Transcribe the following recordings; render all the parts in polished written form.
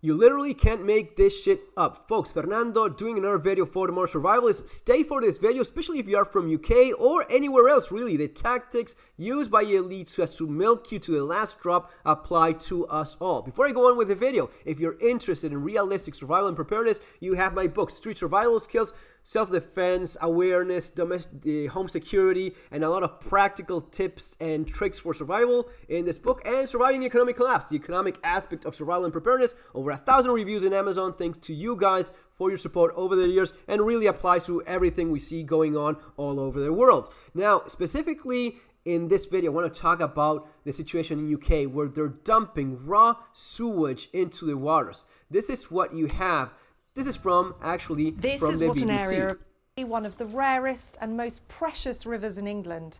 You literally can't make this shit up. Folks, Fernando doing another video for Tomorrow Survivalists. Stay for this video, especially if you are from UK or anywhere else, really. The tactics used by elites who has to milk you to the last drop apply to us all. Before I go on with the video, if you're interested in realistic survival and preparedness, you have my book, Street Survival Skills, Self-Defense, Awareness, Home Security, and a lot of practical tips and tricks for survival in this book, and Surviving the Economic Collapse, the economic aspect of survival and preparedness. Over 1,000 reviews in Amazon. Thanks to you guys for your support over the years, and really applies to everything we see going on all over the world. Now, specifically in this video, I want to talk about the situation in UK where they're dumping raw sewage into the waters. This is what you have. This is from, actually, this from is the what BBC. An area of one of the rarest and most precious rivers in England.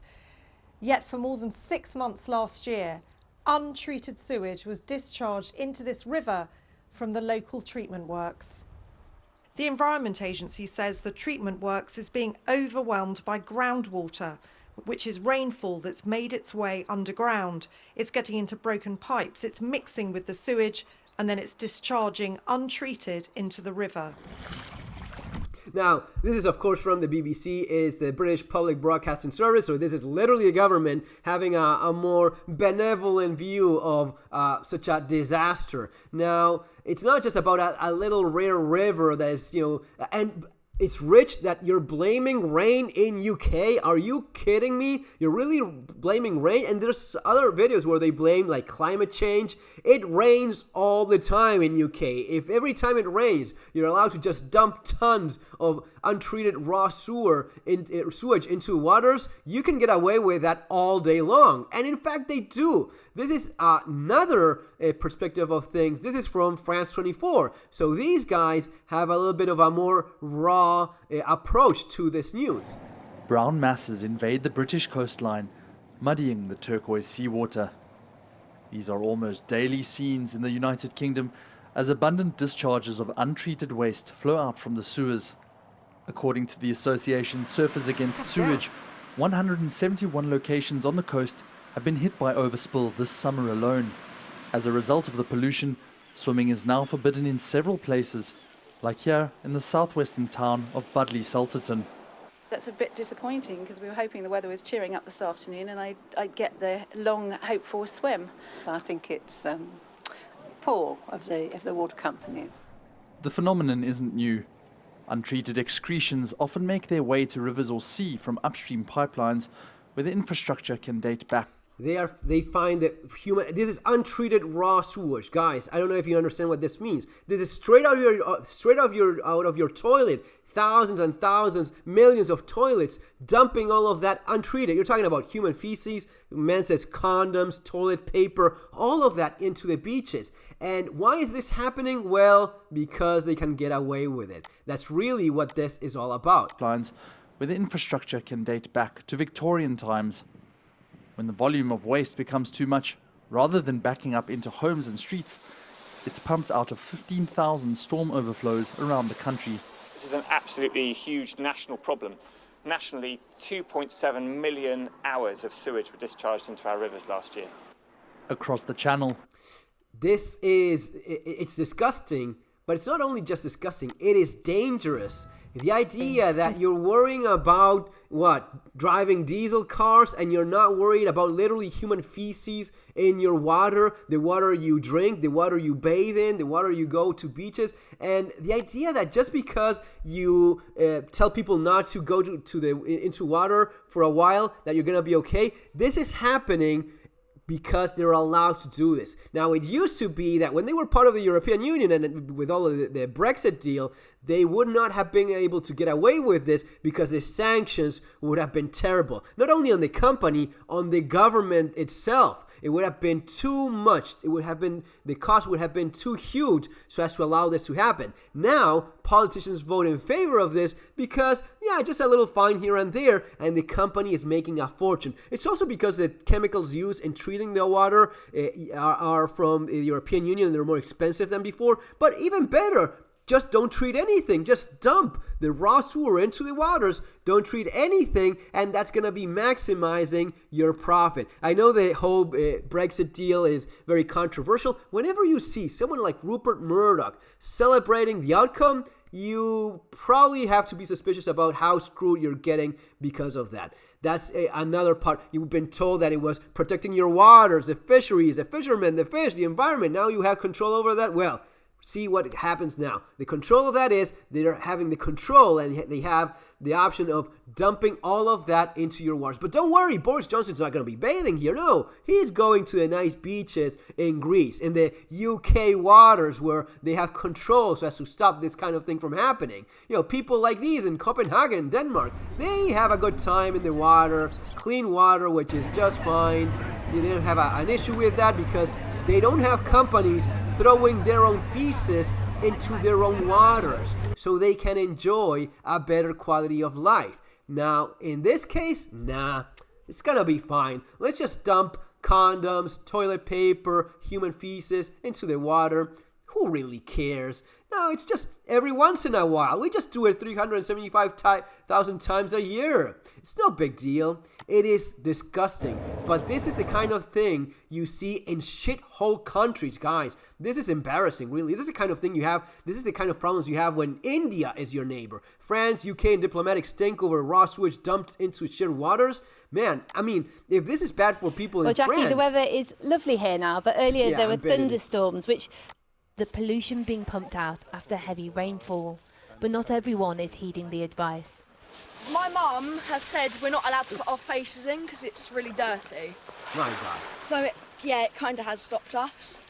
Yet for more than 6 months last year, untreated sewage was discharged into this river from the local treatment works. The Environment Agency says the treatment works is being overwhelmed by groundwater, which is rainfall that's made its way underground. It's getting into broken pipes, it's mixing with the sewage, and then it's discharging untreated into the river. Now, this is of course from the BBC, is the British Public Broadcasting Service, so this is literally the government having a more benevolent view of such a disaster. Now, it's not just about a little rare river that is, and it's rich that you're blaming rain in UK. Are you kidding me? You're really blaming rain? And there's other videos where they blame like climate change. It rains all the time in UK. If every time it rains, you're allowed to just dump tons of untreated raw sewage into waters, you can get away with that all day long. And in fact, they do. This is another perspective of things. This is from France 24. So these guys have a little bit of a more raw approach to this news. Brown masses invade the British coastline, muddying the turquoise seawater. These are almost daily scenes in the United Kingdom as abundant discharges of untreated waste flow out from the sewers. According to the association Surfers Against Sewage, 171 locations on the coast have been hit by overspill this summer alone. As a result of the pollution, swimming is now forbidden in several places, like here in the southwestern town of Budleigh-Salterton. That's a bit disappointing because we were hoping the weather was cheering up this afternoon and I'd get the long hoped-for swim. So I think it's poor of the water companies. The phenomenon isn't new. Untreated excretions often make their way to rivers or sea from upstream pipelines where the infrastructure can date back. They find that this is untreated raw sewage, guys. I don't know if you understand what this means. This is straight out of your toilet. Thousands and thousands, millions of toilets dumping all of that untreated. You're talking about human feces, man says condoms, toilet paper, all of that into the beaches. And why is this happening? Well, because they can get away with it. That's really what this is all about. Lines where the infrastructure can date back to Victorian times. When the volume of waste becomes too much, rather than backing up into homes and streets, it's pumped out of 15,000 storm overflows around the country. This is an absolutely huge national problem. Nationally, 2.7 million hours of sewage were discharged into our rivers last year. Across the channel. It's disgusting, but it's not only just disgusting, it is dangerous. The idea that you're worrying about, driving diesel cars and you're not worried about literally human feces in your water, the water you drink, the water you bathe in, the water you go to beaches, and the idea that just because you tell people not to go into water for a while, that you're going to be okay, this is happening because they're allowed to do this. Now, it used to be that when they were part of the European Union and with all of the Brexit deal, they would not have been able to get away with this because the sanctions would have been terrible. Not only on the company, on the government itself. It would have been too much. The cost would have been too huge so as to allow this to happen. Now, politicians vote in favor of this because, just a little fine here and there, and the company is making a fortune. It's also because the chemicals used in treating the water are from the European Union and they're more expensive than before. But even better, just don't treat anything. Just dump the raw sewer into the waters. Don't treat anything, and that's going to be maximizing your profit. I know the whole Brexit deal is very controversial. Whenever you see someone like Rupert Murdoch celebrating the outcome, you probably have to be suspicious about how screwed you're getting because of that. That's another part. You've been told that it was protecting your waters, the fisheries, the fishermen, the fish, the environment. Now you have control over that. Well, see what happens now. The control of that is they're having the control, and they have the option of dumping all of that into your waters. But don't worry, Boris Johnson's not going to be bathing here. No, he's going to the nice beaches in Greece, in the UK waters where they have control so as to stop this kind of thing from happening. You know, people like these in Copenhagen, Denmark, they have a good time in the water, clean water, which is just fine. They don't have an issue with that because they don't have companies throwing their own feces into their own waters so they can enjoy a better quality of life. Now, in this case, it's gonna be fine. Let's just dump condoms, toilet paper, human feces into the water. Who really cares? No, it's just every once in a while. We just do it 375,000 times a year. It's no big deal. It is disgusting. But this is the kind of thing you see in shithole countries, guys. This is embarrassing, really. This is the kind of thing you have. This is the kind of problems you have when India is your neighbor. France, UK, and diplomatic stink over raw sewage dumped into shared waters. Man, I mean, if this is bad for people in France... Well, Jackie, the weather is lovely here now, but earlier there were thunderstorms, which... The pollution being pumped out after heavy rainfall, but not everyone is heeding the advice. My mum has said we're not allowed to put our faces in because it's really dirty. My God. So, it kind of has stopped us.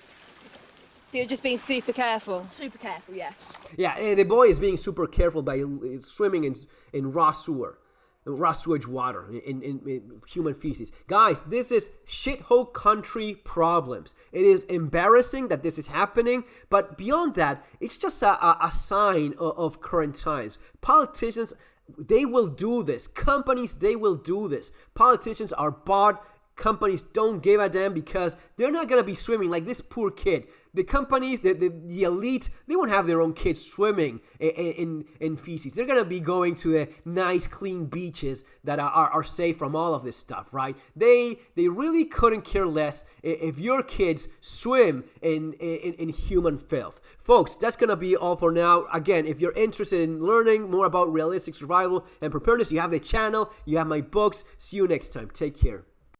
So you're just being super careful? Super careful, yes. Yeah, the boy is being super careful by swimming in raw sewage water, in human feces. Guys, this is shithole country problems. It is embarrassing that this is happening, but beyond that, it's just a sign of current times. Politicians, they will do this. Companies, they will do this. Politicians are bought. Companies don't give a damn because they're not going to be swimming like this poor kid. The companies, the elite, they won't have their own kids swimming in feces. They're going to be going to the nice, clean beaches that are safe from all of this stuff, right? They really couldn't care less if your kids swim in human filth. Folks, that's going to be all for now. Again, if you're interested in learning more about realistic survival and preparedness, you have the channel, you have my books. See you next time. Take care.